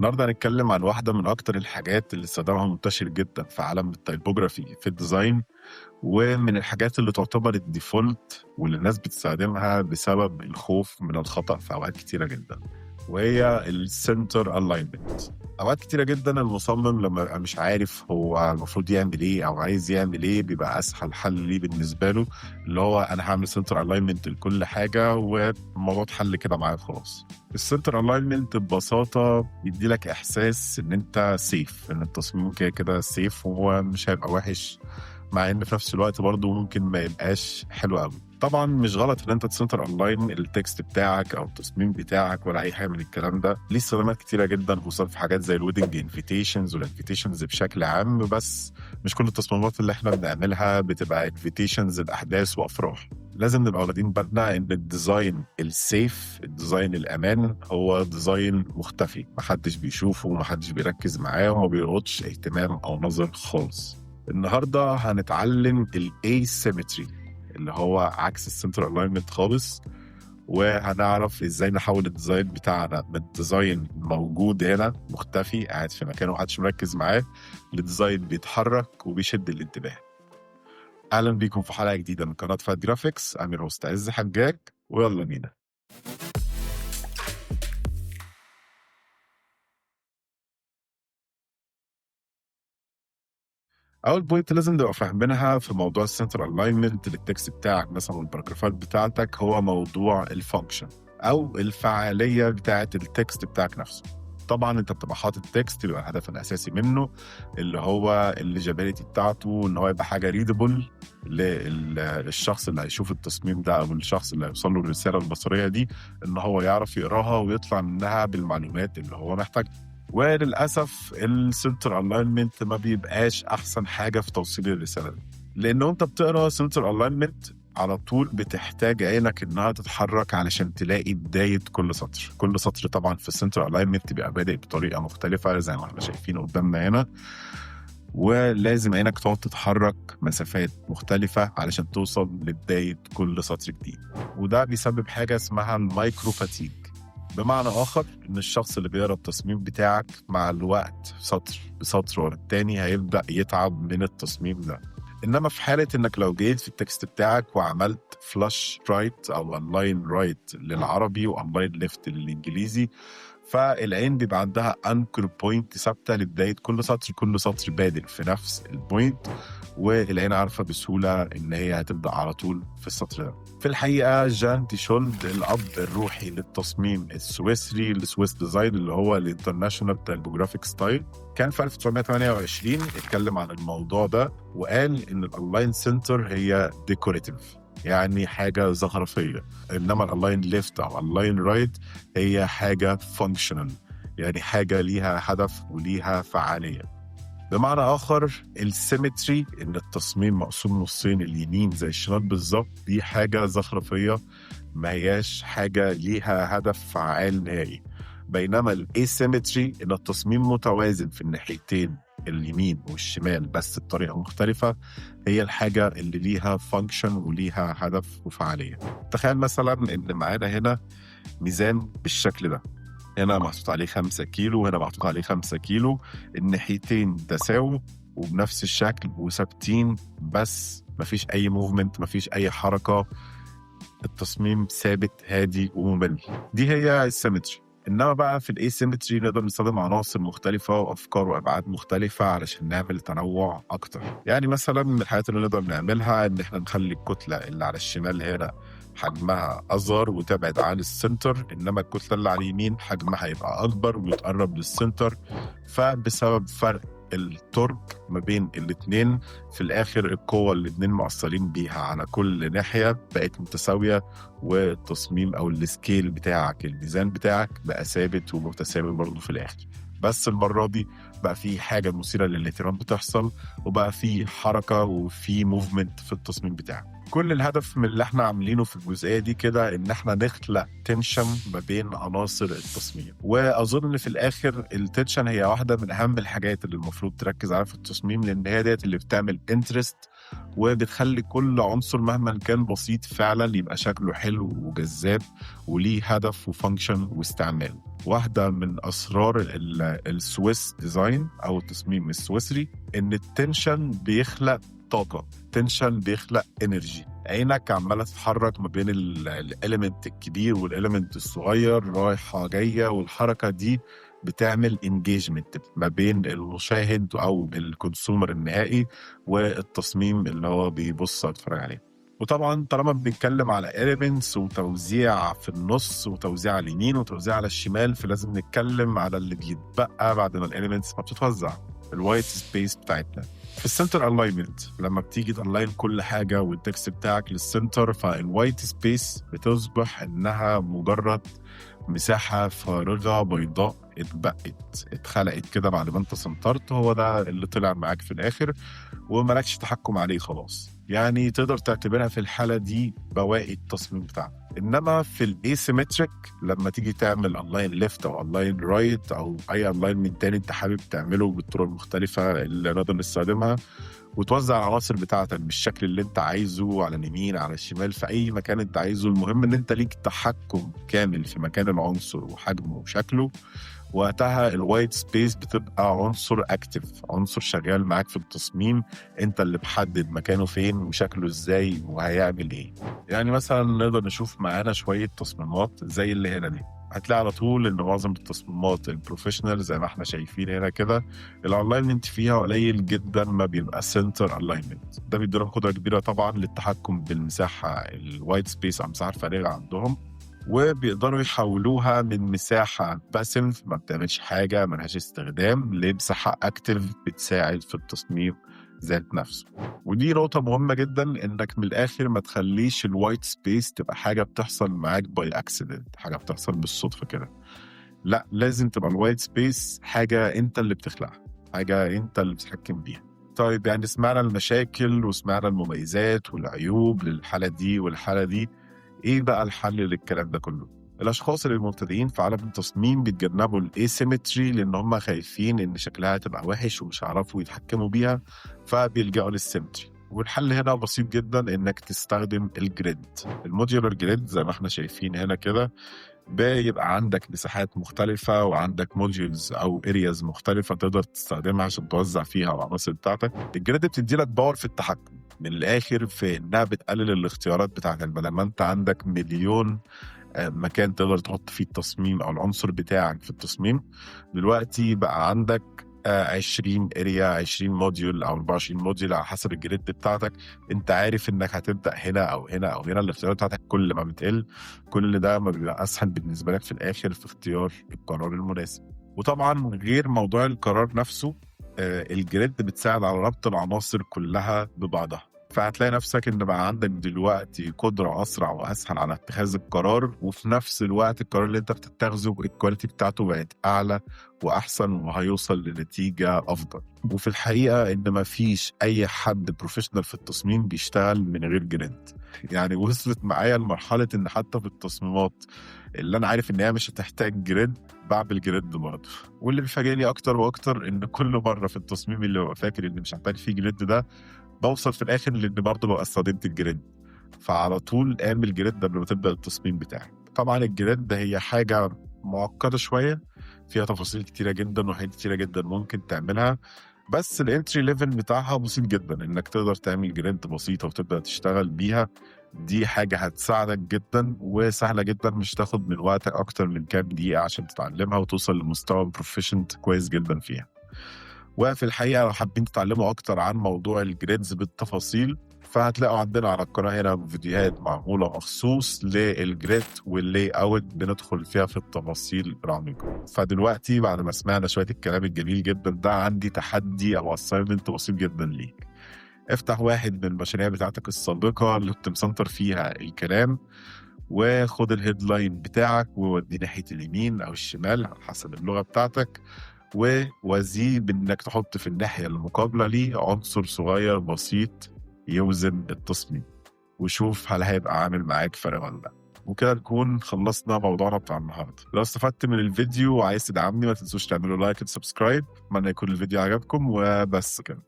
النهارده هنتكلم عن واحدة من أكتر الحاجات اللي استخدامها منتشر جدا في عالم التايبوجرافي في الديزاين، ومن الحاجات اللي تعتبر الديفولت واللي الناس بتستخدمها بسبب الخوف من الخطأ في أوقات كتيرة جدا، وهي السنتر الاينمنت. أوقات كتيرة جدا المصمم لما يبقى مش عارف هو المفروض يعمل إيه أو عايز يعمل إيه، بيبقى أسهل حل ليه بالنسبة له اللي هو أنا هعمل سنتر الاينمنت لكل حاجة والموضوع اتحل كده معايا خلاص. السنتر الاينمنت ببساطه بيدي لك احساس ان انت سيف، ان التصميم كده كده سيف وهو مش هيبقى وحش، مع ان في نفس الوقت برضه ممكن ما يبقاش حلو قوي. طبعا مش غلط ان انت تسنتر اونلاين التكست بتاعك او التصميم بتاعك ولا اي حاجه من الكلام ده، ليه استخدامات كتيره جدا، خصوصا في حاجات زي الويدنج انفيتيشنز والانفيتيشنز بشكل عام. بس مش كل التصميمات اللي احنا بنعملها بتبقى انفيتيشنز الاحداث وافراح. لازم نبقى واخدين بالنا ان الديزاين السيف، الديزاين الامان، هو ديزاين مختفي، محدش بيشوفه ومحدش بيركز معاه وما بيلقطش اهتمام او نظر خالص. النهارده هنتعلم الاسيمتري اللي هو عكس السنتر الاينمنت خالص، وهنعرف ازاي نحول الديزاين بتاعنا من ديزاين موجود هنا مختفي قاعد في مكانه ومحدش مركز معاه لديزاين بيتحرك وبيشد الانتباه. اهلا بيكم في حلقه جديده من قناه فات جرافيكس. امير مستعز حجاج، ويلا بينا. اول بوينت لازم نبقى فاهمينها في موضوع السنتر الاينمنت للتكست بتاعك مثلا والباراجرافات بتاعتك هو موضوع الفانكشن او الفعاليه بتاعه التكست بتاعك نفسه. طبعا انت بتبقى حاطط تكست بيبقى الهدف الاساسي منه اللي هو الليجابيليتي بتاعته، ان هو يبقى حاجه ريدبل للشخص اللي هيشوف التصميم ده او الشخص اللي هيوصل له الرساله البصريه دي، ان هو يعرف يقراها ويطلع منها بالمعلومات اللي هو محتاجها. وللاسف السنتر الاينمنت ما بيبقاش احسن حاجه في توصيل الرساله دي، لانه انت بتقرا سنتر الاينمنت على طول بتحتاج عينك انها تتحرك علشان تلاقي بدايه كل سطر. كل سطر طبعا في السنتر الاينمنت بيبقى بادئ بطريقه مختلفه زي ما احنا شايفين قدامنا هنا، ولازم عينك تقعد تتحرك مسافات مختلفه علشان توصل لبدايه كل سطر جديد، وده بيسبب حاجه اسمها المايكرو فاتيج. بمعنى آخر إن الشخص اللي بيقرأ التصميم بتاعك مع الوقت سطر بسطر ورا التاني هيبدأ يتعب من التصميم ده. إنما في حالة إنك لو جيت في التكست بتاعك وعملت فلاش رايت أو أونلاين رايت للعربي وأونلاين ليفت للإنجليزي، فالعين بيبقى عندها انكر بوينت ثابته لبدايه كل سطر، كل سطر بادئ في نفس البوينت، والعين عارفه بسهوله ان هي هتبدا على طول في السطر ده. في الحقيقه جان تيشولد الاب الروحي للتصميم السويسري السويس ديزاين اللي هو الانترناشونال تايبوجرافيك ستايل، كان في 1928 اتكلم عن الموضوع ده وقال ان الاونلاين سنتر هي ديكوريتيف، يعني حاجه زخرفيه، انما الاونلاين ليفت او الاونلاين رايت هي حاجه فانكشنال، يعني حاجه ليها هدف وليها فعاليه. بمعنى اخر السيمتري ان التصميم مقسوم نصين اليمين زي الشمال بالظبط، دي حاجه زخرفيه ما هياش حاجه ليها هدف فعال نهائي. بينما الاسيمتري ان التصميم متوازن في الناحيتين اليمين والشمال بس بطريقه مختلفه، هي الحاجه اللي ليها فانكشن وليها هدف وفعاليه. تخيل مثلا ان معانا هنا ميزان بالشكل ده، هنا محطوط عليه 5 كيلو وهنا محطوط عليه 5 كيلو، الناحيتين تساووا وبنفس الشكل وثابتين، بس مفيش اي موفمنت، مفيش اي حركه، التصميم ثابت هادي وممل. دي هي السيمتري. انما بقى في الاسيمتري نقدر نستخدم عناصر مختلفه وافكار وابعاد مختلفه علشان نعمل تنوع اكتر. يعني مثلا من الحاجات اللي نقدر نعملها ان احنا نخلي الكتله اللي على الشمال هنا حجمها اصغر وتبعد عن السنتر، انما الكتله اللي على اليمين حجمها يبقى اكبر ويتقرب للسنتر. فبسبب فرق التورك ما بين الاثنين، في الاخر القوه اللي الاثنين مؤثرين بيها على كل ناحيه بقت متساويه، والتصميم او السكيل بتاعك الميزان بتاعك بقى ثابت ومتساوي برضه في الاخر. بس المره دي بقى في حاجه مثيره للاهتمام بتحصل، وبقى في حركه وفي موفمنت في التصميم بتاعك. كل الهدف من اللي احنا عاملينه في الجزئيه دي كده ان احنا نخلق تنشن ما بين عناصر التصميم، واظن في الاخر التنشن هي واحده من اهم الحاجات اللي المفروض تركز عليها في التصميم، لان هي ديت اللي بتعمل انترست وبتخلي كل عنصر مهما كان بسيط فعلا يبقى شكله حلو وجذاب وليه هدف وفانكشن واستعمال. واحدة من أسرار السويس ديزاين أو التصميم السويسري إن التنشن بيخلق طاقة، تنشن بيخلق انرجي. عينك عمالة تتحرك ما بين الاليمنت الكبير والاليمنت الصغير رايحة جاية، والحركة دي بتعمل انجيجمنت ما بين المشاهد أو الكونسومر النهائي والتصميم اللي هو بيبص يتفرج عليه. وطبعا طالما بنتكلم على elements وتوزيع في النص وتوزيع على اليمين وتوزيع على الشمال، فلازم نتكلم على اللي بيتبقى بعد ما الاليمنتس ما بتتوزع، الوايت سبيس بتاعتنا. في السنتر الاينمنت لما بتيجي تالاين كل حاجه والتكست بتاعك للسنتر، فالوايت سبيس بتصبح انها مجرد مساحه فارغه بيضاء اتخلقت كده بعد ما انت سنترت، هو ده اللي طلع معاك في الاخر ومالكش تحكم عليه خلاص. يعني تقدر تعتبرها في الحاله دي بواقي التصميم بتاعك. انما في الاسيمتريك لما تيجي تعمل الاين ليفت او الاين رايت او اي الاين من تاني انت حابب تعمله بالطرق المختلفه اللي نقدر نستخدمها، وتوزع العناصر بتاعتك بالشكل اللي انت عايزه على اليمين على الشمال في اي مكان انت عايزه، المهم ان انت ليك تحكم كامل في مكان العنصر وحجمه وشكله. وقتها الوايت سبيس بتبقى عنصر اكتف، عنصر شغال معاك في التصميم، انت اللي بحدد مكانه فين وشكله ازاي وهيعمل ايه. يعني مثلا نقدر نشوف معانا شوية تصميمات زي اللي هنا دي، هتلاقي على طول ان معظم التصميمات البروفيشنال زي ما احنا شايفين هنا كده الالاينمنت فيها قليل جدا ما بيبقى سنتر الاينمنت. ده بيديلهم قدره كبيره طبعا للتحكم بالمساحه الوايت سبيس او المساحه الفارغه عندهم، وبيقدروا يحولوها من مساحه باسيف ما بتعملش حاجه ملهاش استخدام لمساحه اكتف بتساعد في التصميم ذات نفسه. ودي نقطة مهمة جدا، انك من الاخر ما تخليش الوايت سبيس تبقى حاجة بتحصل معاك باي اكسيدنت، حاجة بتحصل بالصدفة كده. لا، لازم تبقى الوايت سبيس حاجة انت اللي بتخلقها، حاجة انت اللي بتتحكم بيها. طيب يعني سمعنا المشاكل وسمعنا المميزات والعيوب للحالة دي والحالة دي، ايه بقى الحل للكلام ده كله؟ الاشخاص المبتدئين في عالم التصميم بيتجنبوا الاسيمتري لان هم خايفين ان شكلها تبقى وحش ومش هيعرفوا يتحكموا بيها، فبيلجأوا للسيمتري. والحل هنا بسيط جدا، انك تستخدم الجريد، الموديولار جريد زي ما احنا شايفين هنا كده. بيبقى عندك مساحات مختلفة وعندك موديولز أو ارياز مختلفة تقدر تستخدمها عشان توزع فيها العناصر بتاعتك. الجريد بتدي لك باور في التحكم من الآخر، في إنها بتقلل الاختيارات بتاعتك. بدل ما أنت عندك مليون مكان تقدر تحط فيه التصميم أو العنصر بتاعك في التصميم، دلوقتي بقى عندك 20 اريا، 20 موديول او 24 موديول على حسب الجريد بتاعتك. انت عارف انك هتبدا هنا او هنا او هنا، الاختيارات بتاعتك كل ما بتقل كل ده ما بيبقى اسهل بالنسبه لك في الاخر في اختيار القرار المناسب. وطبعا غير موضوع القرار نفسه، الجريد بتساعد على ربط العناصر كلها ببعضها، فهتلاقي نفسك ان بقى عندك دلوقتي قدره اسرع واسهل على اتخاذ القرار، وفي نفس الوقت القرار اللي انت بتتخذه الكواليتي بتاعته بقت اعلى واحسن وهيوصل لنتيجه افضل. وفي الحقيقه ان ما فيش اي حد بروفيشنال في التصميم بيشتغل من غير جريد. يعني وصلت معايا لمرحله ان حتى في التصميمات اللي انا عارف ان هي مش هتحتاج جريد بعمل جريد برضه. واللي بيفاجئني اكتر واكتر ان كل مره في التصميم اللي ببقى فاكر ان مش هحتاج فيه جريد ده بوصل في الاخر لان برضه ببقى استخدمت الجريد. فعلى طول اعمل جريد قبل ما تبدا التصميم بتاعك. طبعا الجريد هي حاجه معقده شويه، فيها تفاصيل كتيره جدا وحاجات كتيره جدا ممكن تعملها، بس الانتري ليفل بتاعها بسيط جدا، انك تقدر تعمل جريد بسيطه وتبدا تشتغل بيها. دي حاجه هتساعدك جدا وسهله جدا، مش تاخد من وقتك اكتر من كام دقيقه عشان تتعلمها وتوصل لمستوى بروفيشنت كويس جدا فيها. وفي الحقيقه لو حابين تتعلموا اكتر عن موضوع الجريدز بالتفاصيل، فهتلاقوا عندنا على القناه هنا فيديوهات معموله مخصوص للجريد واللي اوت بندخل فيها في التفاصيل العميقه. فدلوقتي بعد ما سمعنا شويه الكلام الجميل جدا ده، عندي تحدي او اساينمنت بسيط جدا ليك. افتح واحد من المشاريع بتاعتك السابقه اللي كنت مسنتر فيها الكلام، وخد الهيدلاين بتاعك ووديه ناحيه اليمين او الشمال على حسب اللغه بتاعتك، ووزيه بانك تحط في الناحيه المقابله ليه عنصر صغير بسيط يوزن التصميم، وشوف هل هيبقى عامل معاك فرق ولا لا. وكده نكون خلصنا موضوعنا بتاع النهارده. لو استفدت من الفيديو وعايز تدعمني ما تنسوش تعملوا لايك وسبسكرايب. اتمنى يكون الفيديو عجبكم، وبس كده.